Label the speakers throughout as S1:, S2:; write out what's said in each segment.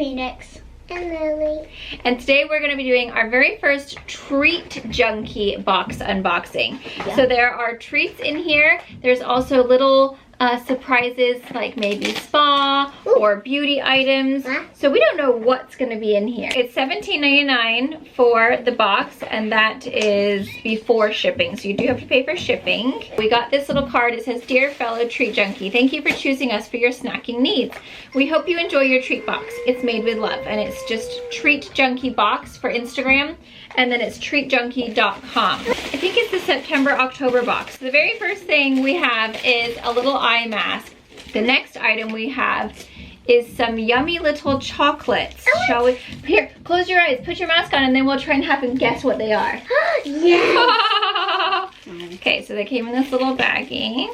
S1: Phoenix.
S2: And Lily.
S3: And today we're going to be doing our very first treat junkie box unboxing.
S1: Yeah.
S3: So there are treats in here. There's also little surprises like maybe spa or beauty items. So we don't know what's going to be in here. It's $17.99 for the box, and that is before shipping. So you do have to pay for shipping. We got this little card. It says, "Dear fellow treat junkie, thank you for choosing us for your snacking needs. We hope you enjoy your treat box. It's made with love." And it's just Treat Junkie Box for Instagram. And then it's treatjunkie.com. I think it's the September-October box. The very first thing we have is a little eye mask. The next item we have is some yummy little chocolates. Shall we? Here, close your eyes, put your mask on, and then we'll try and have them guess what they are.
S2: Yes.
S3: Okay, so they came in this little baggie.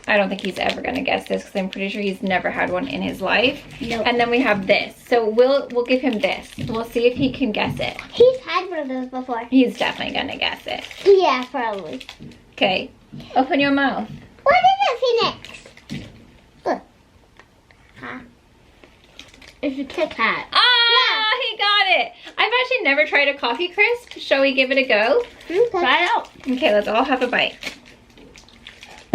S3: I don't think he's ever gonna guess this because I'm pretty sure he's never had one in his life.
S2: Nope.
S3: And then we have this. So we'll give him this. We'll see if he can guess it.
S2: He's had one of those before.
S3: He's definitely gonna guess it.
S2: Yeah, probably.
S3: Okay, open your mouth.
S2: What is it, Phoenix? Look. Huh?
S1: It's a Kit Kat.
S3: Ah, he got it. I've actually never tried a coffee crisp. Shall we give it a go?
S1: Try it out.
S3: Okay, let's all have a bite.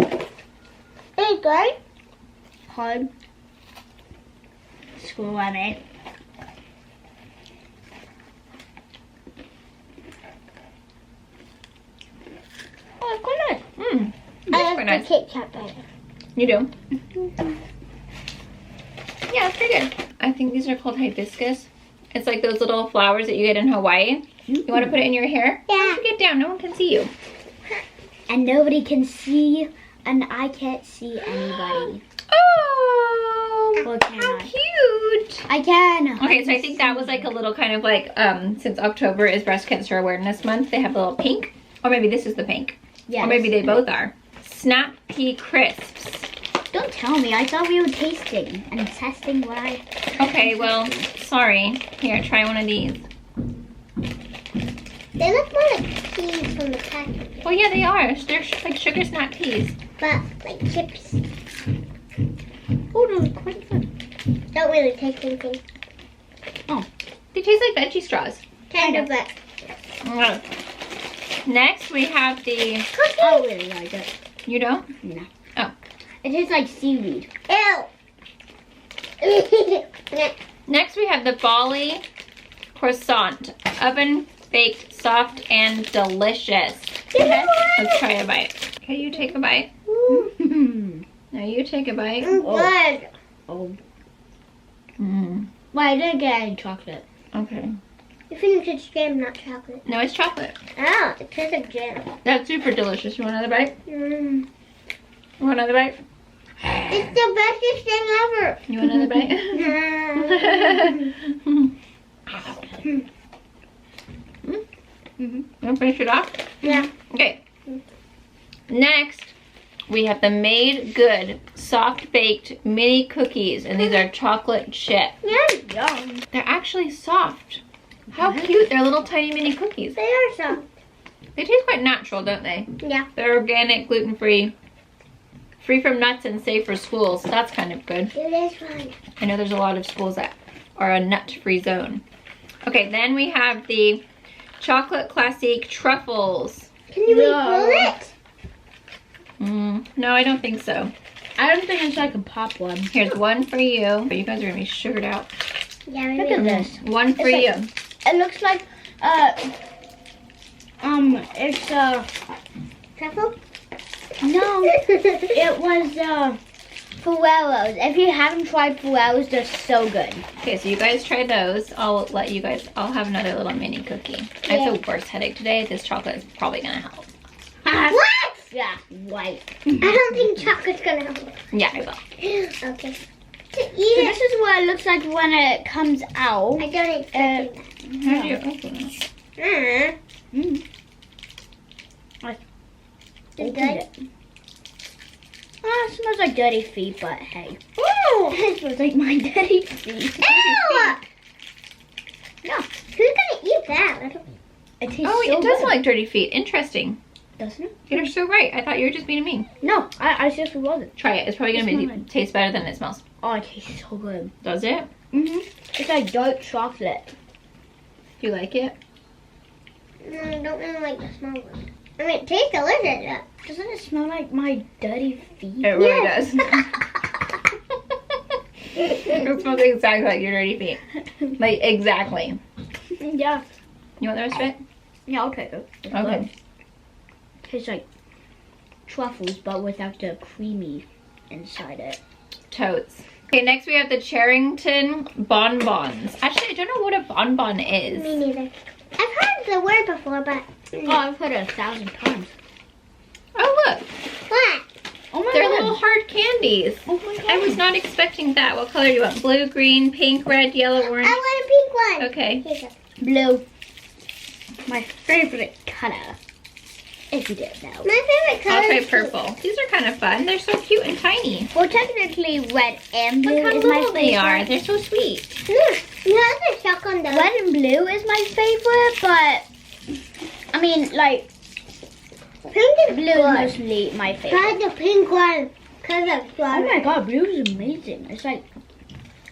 S2: Is it good?
S1: Hard. School I made.
S3: Oh, it's quite nice. Mmm.
S2: I
S3: Quite
S2: like
S3: nice.
S2: the Kit Kat better.
S3: You do? Yeah, it's pretty good. I think these are called hibiscus. It's like those little flowers that you get in Hawaii. You want to put it in your hair?
S2: Yeah.
S3: Why don't you get down? No one can see you.
S1: And nobody can see, and I can't see anybody.
S3: Oh,
S1: Well, can
S3: how
S1: I?
S3: cute.
S1: I can.
S3: Okay, so I think that was like a little kind of like, since October is Breast Cancer Awareness Month, they have a little pink. Or maybe this is the pink.
S1: Yes.
S3: Or maybe they both are. Snap Pea Crisps.
S1: Don't tell me. I thought we were tasting and testing what I...
S3: Okay, well, sorry. Here, try one of these.
S2: They look more like peas from the package,
S3: Well, yeah, they are. They're like sugar snap peas.
S2: but like chips.
S1: Oh, those are quite good.
S2: Don't really taste anything.
S3: They taste like veggie straws.
S2: Kind of, but
S3: Next, we have the...
S1: I really like it.
S3: You don't?
S1: No.
S3: Oh.
S1: It tastes like seaweed.
S2: ew.
S3: Next, we have the Bali croissant. Oven baked, soft, and delicious. Okay, let's try a bite. Okay, you take a bite. Now you take a bite.
S2: Good.
S1: Oh.
S3: Mm.
S1: Well, I didn't get any chocolate.
S3: Okay.
S2: You finish it's jam, not chocolate.
S3: No, it's chocolate.
S2: Oh, it tastes like jam.
S3: That's super delicious. You want another bite?
S2: Mm.
S3: You want another bite?
S2: It's the bestest thing ever.
S3: You want another bite? You want to finish it off?
S2: Yeah.
S3: Okay. Next, we have the Made Good soft baked mini cookies, and these are chocolate chip.
S1: Yum.
S3: They're actually soft. How cute! They're little tiny mini cookies.
S2: They are soft.
S3: They taste quite natural, don't they?
S2: Yeah.
S3: They're organic, gluten-free, free from nuts, and safe for schools. That's kind of good.
S2: It is fun.
S3: I know there's a lot of schools that are a nut-free zone. Okay, then we have the Chocolate Classic Truffles.
S2: Can you
S1: No.
S2: refill it?
S3: No, I don't think so.
S1: I don't think it's like a pop one.
S3: Here's one for you. You guys are gonna be sugared out.
S2: Yeah,
S1: Look at this.
S3: One for
S1: It's
S3: you.
S1: like- It looks like, it's,
S2: Truffle?
S1: no, it was, Fueros. If you haven't tried Fueros, they're so good.
S3: Okay, so you guys try those. I'll have another little mini cookie. I have the worst headache today. This chocolate is probably gonna help.
S2: What?
S1: Yeah, white.
S2: I don't think chocolate's gonna help.
S3: Yeah, I will.
S2: Okay. To
S1: So
S2: eat it.
S1: this is what it looks like when it comes out.
S2: I don't expect that.
S3: How do you open it?
S1: Mm.
S2: Is
S1: Opened
S2: good?
S1: it. It smells like dirty feet, but hey.
S2: Ew!
S1: It smells like my dirty feet.
S2: Ew!
S1: No,
S2: Who's gonna eat that?
S1: it tastes
S3: Oh,
S1: so
S3: it does
S1: good.
S3: smell like dirty feet. Interesting.
S1: Doesn't it?
S3: You're so right. I thought you were just being mean.
S1: No, I seriously wasn't.
S3: Try it. It's probably
S1: It
S3: gonna
S1: smells like-
S3: taste better than it smells.
S1: Oh, it tastes so good.
S3: Does it?
S1: Mm-hmm. It's like dark chocolate.
S3: Do you like it?
S2: No, I don't really like the smell of it. I mean, it tastes delicious.
S1: Doesn't it smell like my dirty feet?
S3: It really does. It smells exactly like your dirty feet. Like, exactly.
S1: Yeah.
S3: You want the rest of it?
S1: Yeah, I'll take it. It's
S3: Okay.
S1: good. Tastes like truffles, but without the creamy inside it.
S3: Totes. Okay, next we have the Charrington bonbons. Actually, I don't know what a bonbon is.
S2: Me neither. I've heard the word before, but...
S1: Oh, I've heard it 1,000 times.
S3: Oh, look.
S2: What?
S1: Oh my
S3: They're
S1: god.
S3: little hard candies.
S1: Oh my god.
S3: I was not expecting that. What color do you want? Blue, green, pink, red, yellow, orange?
S2: I want a pink one.
S3: Okay.
S2: Here you
S1: Blue. My favorite color. If you didn't know.
S2: go. My favorite color
S3: I'll try
S2: is pink.
S3: purple. These are kind of fun. They're so cute and tiny.
S1: Well, technically, red and blue
S3: Look how
S1: is my
S3: little
S1: favorite.
S3: they are. They're so sweet.
S2: No, there's stuck on those.
S1: Red and blue is my favorite, but I mean, like,
S2: Pink is
S1: blue is
S2: good.
S1: mostly my
S2: Try
S1: favorite.
S2: the pink one. Cause of
S1: Oh
S2: strawberry.
S1: my god, blue is amazing. It's like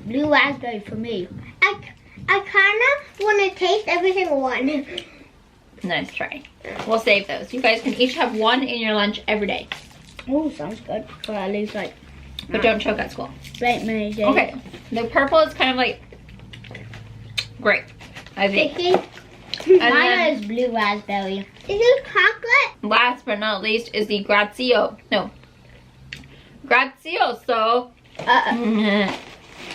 S1: blue raspberry for me.
S2: I kind of want to taste every single one.
S3: Nice try. We'll save those. You guys can each have one in your lunch every day.
S1: Oh, sounds good. For at least like
S3: But don't choke at school.
S1: right many days.
S3: Okay. The purple is kind of like great, I think.
S2: Sticky.
S3: And
S1: Mine
S3: then
S1: is blue raspberry.
S2: Is this chocolate?
S3: last but not least is the Grazioso.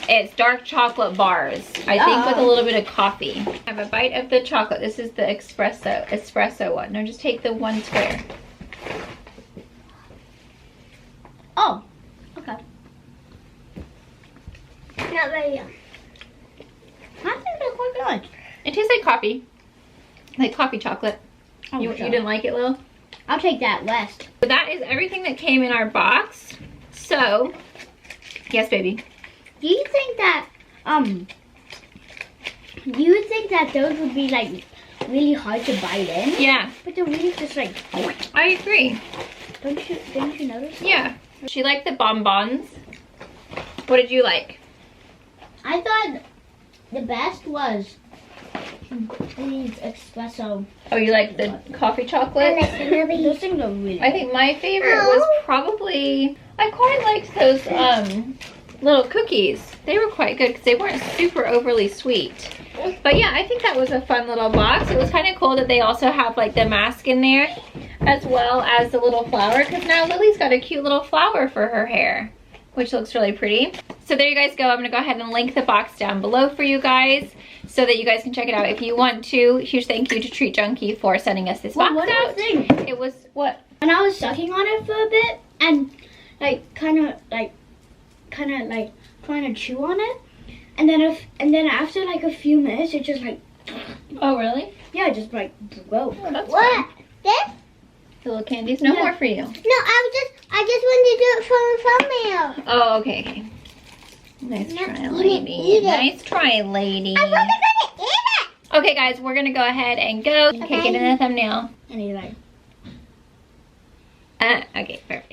S3: It's dark chocolate bars. I think with a little bit of coffee. Have a bite of the chocolate. This is the espresso one. No, just take the one square.
S1: Oh, okay.
S2: Not very young.
S1: I think they're quite good.
S3: It tastes like coffee. Like coffee chocolate.
S1: Oh,
S3: You
S1: sure.
S3: didn't like it, Lil?
S1: I'll take that west.
S3: So that is everything that came in our box. So, yes, baby.
S1: Do you think that those would be like really hard to bite in?
S3: Yeah,
S1: But they're really just like,
S3: I agree.
S1: didn't you notice?
S3: Yeah. She liked the bonbons. What did you like?
S1: I thought the best was these espresso.
S3: Oh, you like the coffee
S2: I
S3: chocolate?
S2: like another.
S1: Those things are really
S3: I think my favorite was probably, I quite liked those little cookies. They were quite good because they weren't super overly sweet. But yeah, I think that was a fun little box. It was kind of cool that they also have like the mask in there as well as the little flower, because now Lily's got a cute little flower for her hair, which looks really pretty. So there you guys go. I'm going to go ahead and link the box down below for you guys so that you guys can check it out if you want to. Huge thank you to Treat Junkie for sending us this box
S1: One more
S3: out.
S1: thing.
S3: It was what?
S1: When I was sucking on it for a bit and like kind of trying to chew on it, and then after like a few minutes, it just like,
S3: Oh, really?
S1: yeah, it just like broke.
S3: Oh, that's
S2: What?
S3: fun.
S2: This?
S3: The little candies. No
S1: Yeah.
S3: more for you.
S2: No, I just wanted to do it for the thumbnail.
S3: Oh, okay. Okay. Nice
S2: No,
S3: try,
S2: eat it,
S3: lady.
S2: eat it.
S3: Nice try, lady.
S2: I wasn't gonna eat it.
S3: Okay, guys, we're gonna go ahead and go. Okay, get in the thumbnail.
S1: And he's like.
S3: Okay, perfect.